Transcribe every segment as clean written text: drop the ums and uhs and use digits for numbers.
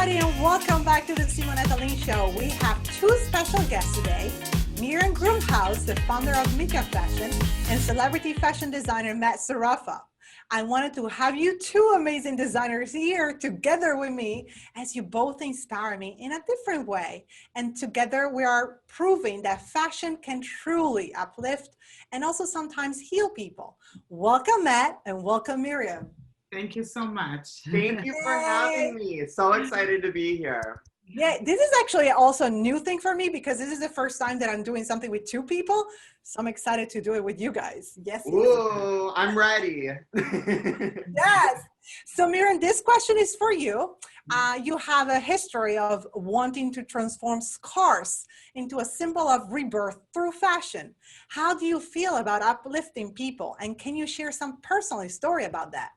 everybody, and welcome back to the Simonetta Lein Show. We have two special guests today. Miriam Grunhaus, the founder of Mikah Fashion, and celebrity fashion designer Matt Sarafa. I wanted to have you two amazing designers here together with me as you both inspire me in a different way. And together we are proving that fashion can truly uplift and also sometimes heal people. Welcome, Matt, and welcome, Miriam. Thank you so much. Thank you for having me. So excited to be here. Yeah, this is actually also a new thing for me because this is the first time that I'm doing something with two people. So I'm excited to do it with you guys. Yes. Ooh, I'm ready. Yes. So Miriam, this question is for you. You have a history of wanting to transform scars into a symbol of rebirth through fashion. How do you feel about uplifting people? And can you share some personal story about that?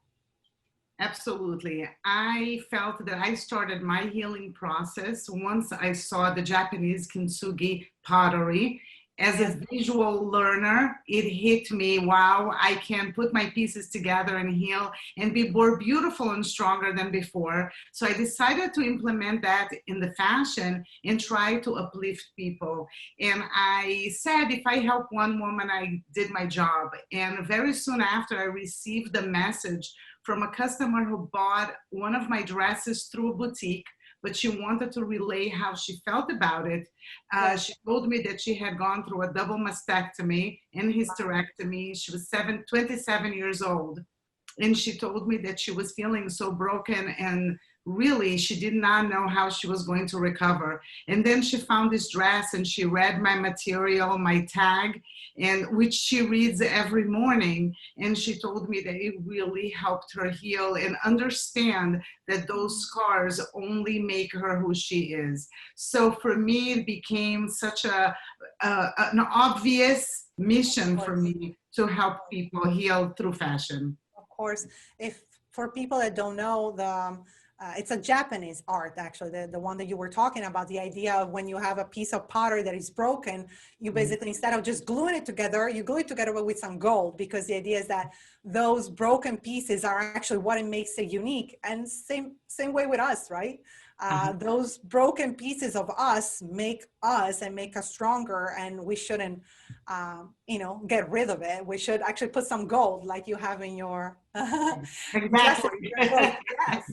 Absolutely. I felt that I started my healing process once I saw the Japanese kintsugi pottery. As a visual learner, it hit me, wow, I can put my pieces together and heal and be more beautiful and stronger than before. So I decided to implement that in the fashion and try to uplift people. And I said, if I help one woman, I did my job. And very soon after, I received the message from a customer who bought one of my dresses through a boutique, but she wanted to relay how she felt about it. She told me that she had gone through a double mastectomy and hysterectomy. She was 27 years old. And she told me that she was feeling so broken and really she did not know how she was going to recover. And then she found this dress and she read my material, my tag, and which she reads every morning. And she told me that it really helped her heal and understand that those scars only make her who she is. So for me, it became such an obvious mission for me to help people heal through fashion. Of course, if for people that don't know, it's a Japanese art, actually, the one that you were talking about, the idea of when you have a piece of pottery that is broken, you basically, instead of just gluing it together, you glue it together with some gold, because the idea is that those broken pieces are actually what it makes it unique. And same way with us, right? Those broken pieces of us make us and make us stronger, and we shouldn't, get rid of it. We should actually put some gold like you have in your Exactly. Yes.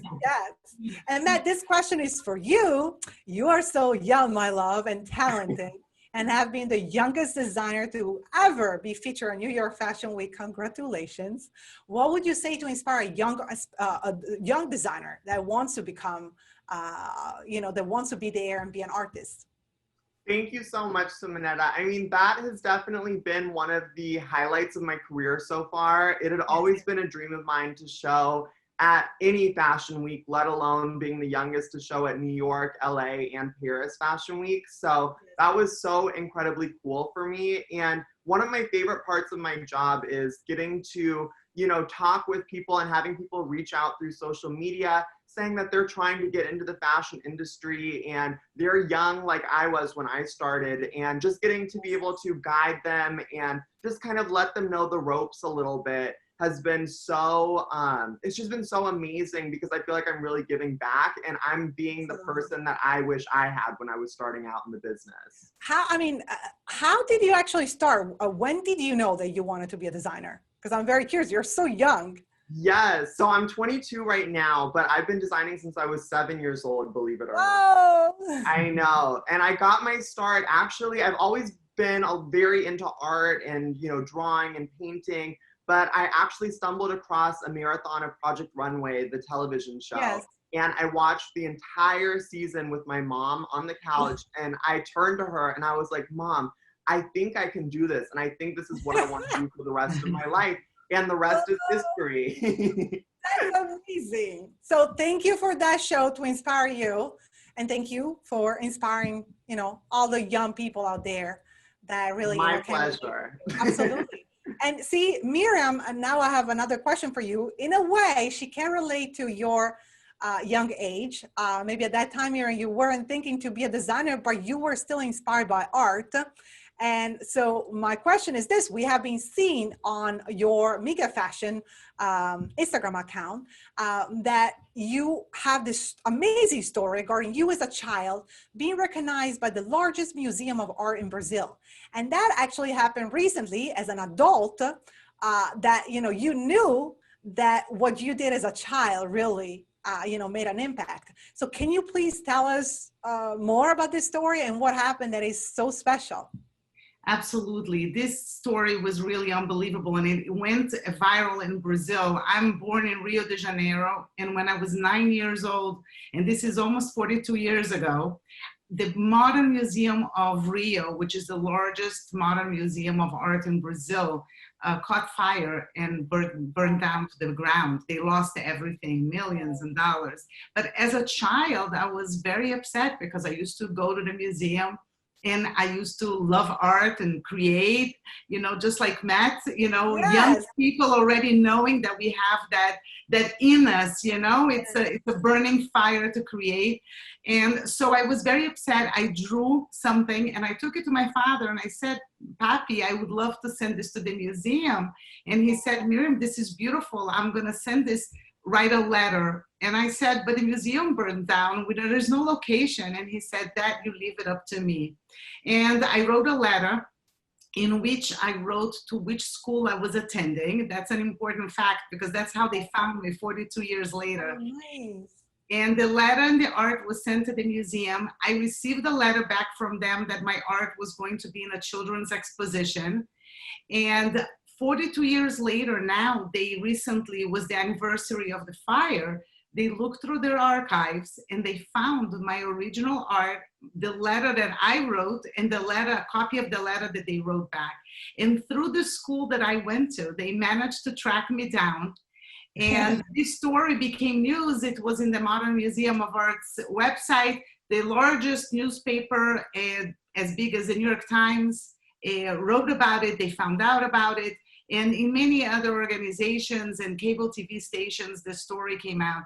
And Matt, this question is for you. You are so young, my love, and talented, and have been the youngest designer to ever be featured on New York Fashion Week. Congratulations. What would you say to inspire a young designer that wants to become, that wants to be there and be an artist? Thank you so much, Simonetta. I mean, that has definitely been one of the highlights of my career so far. It had always been a dream of mine to show at any fashion week, let alone being the youngest to show at New York, LA, and Paris Fashion Week. So that was so incredibly cool for me. And one of my favorite parts of my job is getting to, talk with people and having people reach out through social media saying that they're trying to get into the fashion industry and they're young like I was when I started, and just getting to be able to guide them and just kind of let them know the ropes a little bit has been so, it's just been so amazing because I feel like I'm really giving back and I'm being the person that I wish I had when I was starting out in the business. How did you actually start? When did you know that you wanted to be a designer? Because I'm very curious, you're so young. Yes, so I'm 22 right now, but I've been designing since I was 7 years old, believe it or not. Oh. I know, and I got my start, actually, I've always been very into art and, drawing and painting, but I actually stumbled across a marathon of Project Runway, the television show. Yes. And I watched the entire season with my mom on the couch, and I turned to her and I was like, Mom, I think I can do this, and I think this is what I want to do for the rest of my life. And the rest is history. That's amazing. So thank you for that show to inspire you. And thank you for inspiring, all the young people out there that really. My pleasure. Absolutely. And see, Miriam, and now I have another question for you. In a way, she can relate to your young age. Maybe at that time, Miriam, you weren't thinking to be a designer, but you were still inspired by art. And so my question is this: we have been seeing on your Mikah Fashion Instagram account that you have this amazing story regarding you as a child being recognized by the largest museum of art in Brazil. And that actually happened recently as an adult, that, you know, you knew that what you did as a child really you know, made an impact. So can you please tell us more about this story and what happened that is so special? Absolutely. This story was really unbelievable, and it went viral in Brazil. I'm born in Rio de Janeiro, and when I was 9 years old, and this is almost 42 years ago, the Modern Museum of Rio, which is the largest modern museum of art in Brazil, caught fire and burned down to the ground. They lost everything, millions of dollars. But as a child, I was very upset because I used to go to the museum and I used to love art and create, you know, just like Matt, you know, Yes. young people already knowing that we have that in us, you know, it's a burning fire to create. And so I was very upset. I drew something and I took it to my father and I said, Papi, I would love to send this to the museum. And he said, Miriam, this is beautiful. I'm going to send this, write a letter. And I said, but the museum burned down. There's no location. And he said, that you leave it up to me. And I wrote a letter in which I wrote to which school I was attending. That's an important fact because that's how they found me 42 years later. Oh, nice. And the letter and the art was sent to the museum. I received a letter back from them that my art was going to be in a children's exposition. And 42 years later now, they recently was the anniversary of the fire. They looked through their archives and they found my original art, the letter that I wrote, and the letter, a copy of the letter that they wrote back. And through the school that I went to, they managed to track me down. And this story became news. It was in the Modern Museum of Art's website, the largest newspaper as big as the New York Times wrote about it. They found out about it. And in many other organizations and cable TV stations, the story came out.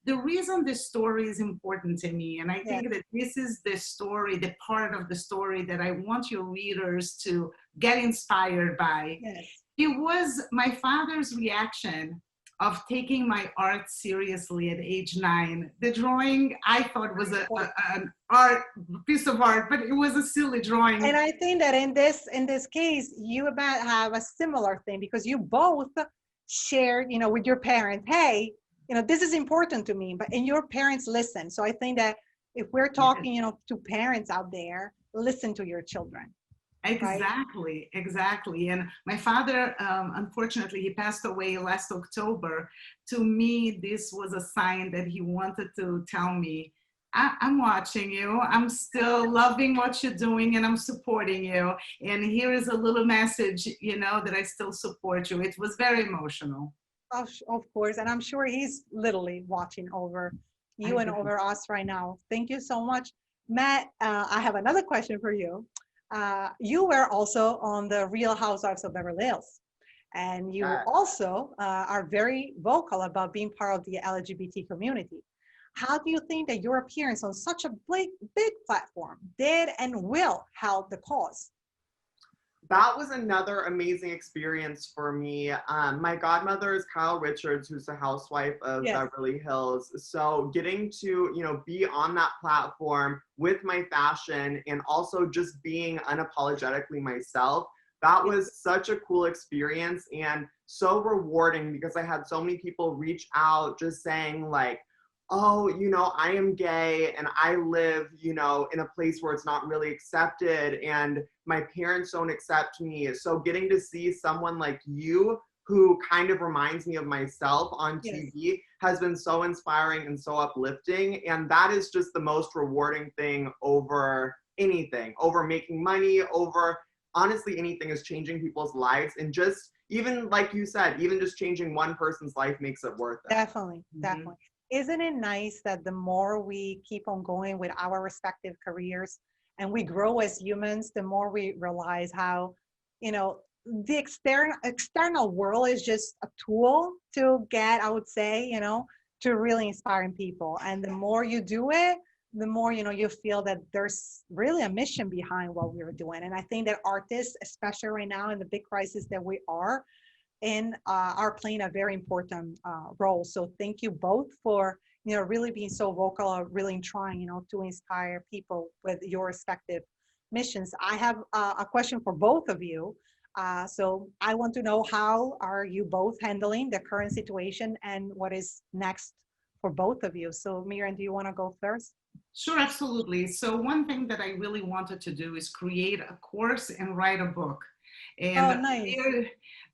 The reason this story is important to me, and I think that this is the story, the part of the story that I want your readers to get inspired by. Yes. It was my father's reaction of taking my art seriously at age 9. The drawing I thought was an art piece of art, but it was a silly drawing. And I think that in this case, you about have a similar thing because you both shared, you know, with your parents, hey, you know, this is important to me, and your parents listen. So I think that if we're talking, you know, to parents out there, listen to your children. Exactly, right? Exactly. And my father, unfortunately, he passed away last October. To me, this was a sign that he wanted to tell me, I'm watching you. I'm still loving what you're doing and I'm supporting you. And here is a little message, you know, that I still support you. It was very emotional. Of course. And I'm sure he's literally watching over you and over us right now. Thank you so much. Matt, I have another question for you. You were also on the Real Housewives of Beverly Hills, and you also are very vocal about being part of the LGBT community. How do you think that your appearance on such a big platform did and will help the cause? That was another amazing experience for me. My godmother is Kyle Richards, who's a housewife of Beverly Hills. So getting to, you know, be on that platform with my fashion and also just being unapologetically myself, that was such a cool experience and so rewarding because I had so many people reach out just saying like, oh, you know, I am gay and I live, you know, in a place where it's not really accepted and my parents don't accept me. So getting to see someone like you who kind of reminds me of myself on TV has been so inspiring and so uplifting. And that is just the most rewarding thing over anything, over making money, over honestly anything is changing people's lives. And just even like you said, even just changing one person's life makes it worth it. Definitely, definitely. Isn't it nice that the more we keep on going with our respective careers and we grow as humans, the more we realize how, you know, the external world is just a tool to get, I would say, you know, to really inspiring people. And the more you do it, the more, you know, you feel that there's really a mission behind what we're doing. And I think that artists, especially right now in the big crisis that we are in, are playing a very important role. So thank you both for, you know, really being so vocal, or really trying, you know, to inspire people with your respective missions. I have a question for both of you. So I want to know, how are you both handling the current situation and what is next for both of you? So Miriam, do you want to go first? Sure, absolutely. So one thing that I really wanted to do is create a course and write a book. And, Oh, nice.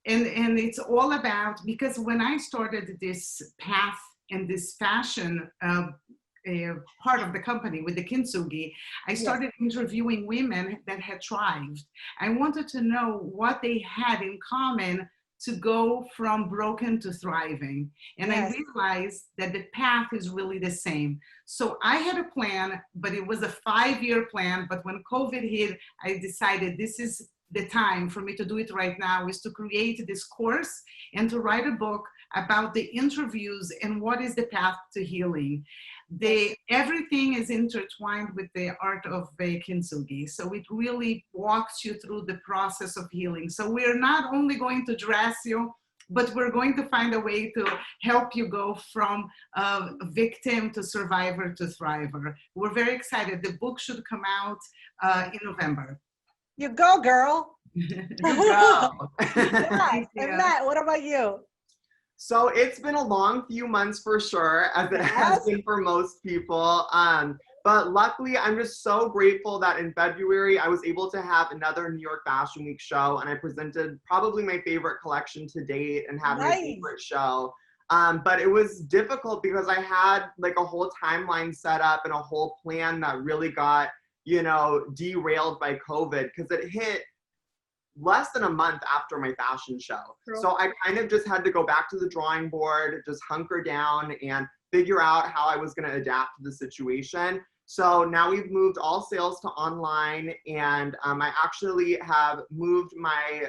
and it's all about, because when I started this path and this fashion part of the company with the kintsugi, I started interviewing women that had thrived. I wanted to know what they had in common to go from broken to thriving. And I realized that the path is really the same. So I had a plan, but it was a 5-year plan. But when COVID hit, I decided this is the time for me to do it right now, is to create this course and to write a book about the interviews and what is the path to healing. Everything is intertwined with the art of kintsugi. So it really walks you through the process of healing. So we're not only going to dress you, but we're going to find a way to help you go from victim to survivor to thriver. We're very excited. The book should come out in November. You go, girl. You go. And Matt, what about you? So it's been a long few months for sure, as it has been for most people. But luckily, I'm just so grateful that in February, I was able to have another New York Fashion Week show, and I presented probably my favorite collection to date and had my favorite show. But it was difficult because I had like a whole timeline set up and a whole plan that really got, you know, derailed by COVID, because it hit less than a month after my fashion show. So I kind of just had to go back to the drawing board, just hunker down and figure out how I was going to adapt to the situation. So now we've moved all sales to online, and I actually have moved my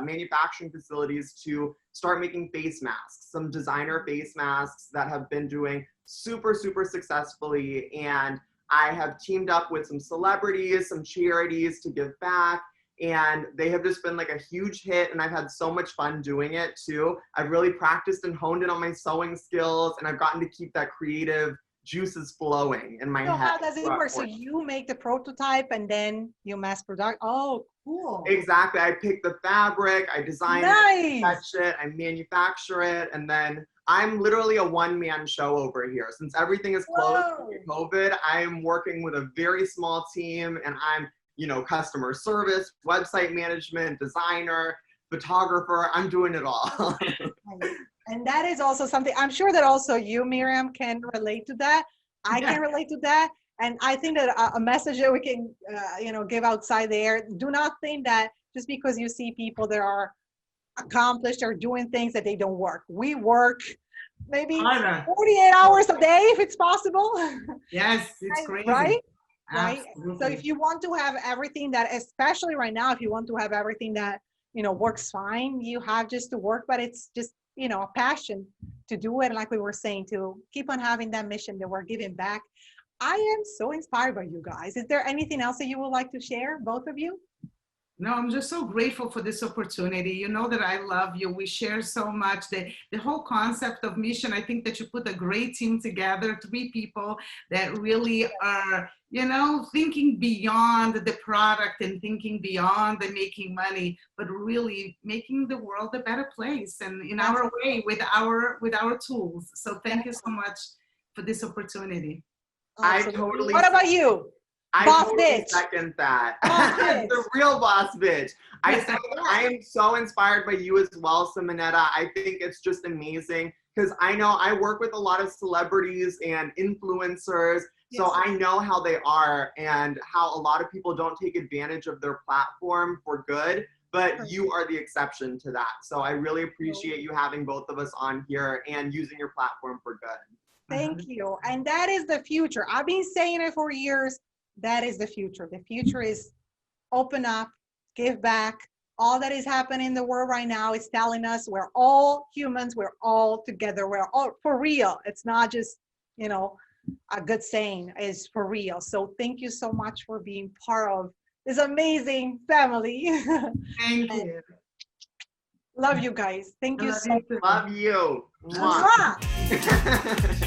manufacturing facilities to start making face masks, some designer face masks that have been doing super, super successfully. And I have teamed up with some celebrities, some charities to give back. And they have just been like a huge hit, and I've had so much fun doing it too. I've really practiced and honed in on my sewing skills, and I've gotten to keep that creative juices flowing in my head. How does it work? So you make the prototype and then you mass produce? Oh, cool. Exactly. I pick the fabric, I design it, I sketch it, I manufacture it, and then I'm literally a one-man show over here. Since everything is closed due to COVID, I'm working with a very small team, and I'm, you know, customer service, website management, designer, photographer. I'm doing it all. And that is also something, I'm sure that also you, Miriam, can relate to that. I can relate to that. And I think that a message that we can, you know, give outside there, do not think that just because you see people that are accomplished or doing things that they don't work. We work maybe 48 hours a day if it's possible. Yes, it's crazy. Right? Absolutely. Right. So if you want to have everything that, especially right now, if you want to have everything that, you know, works fine, you have just to work, but it's just, you know, a passion to do it. And like we were saying, to keep on having that mission that we're giving back. I am so inspired by you guys. Is there anything else that you would like to share, both of you? No, I'm just so grateful for this opportunity. You know that I love you. We share so much. The whole concept of mission, I think that you put a great team together, 3 people that really are, you know, thinking beyond the product and thinking beyond the making money, but really making the world a better place, and in our way, with our tools. So thank you so much for this opportunity. I totally. What about you? I totally second that. The real boss bitch. I am so inspired by you as well, Simonetta. I think it's just amazing, because I know I work with a lot of celebrities and influencers. So I know how they are and how a lot of people don't take advantage of their platform for good, but you are the exception to that. So I really appreciate you having both of us on here and using your platform for good. Thank you. And that is the future. I've been saying it for years. That is the future. The future is open up, give back. All that is happening in the world right now is telling us we're all humans, we're all together, we're all for real. It's not just, you know, a good saying is for real. So thank you so much for being part of this amazing family. Thank you. Love you guys. Thank I you love so you too. Love you. much. Mwah.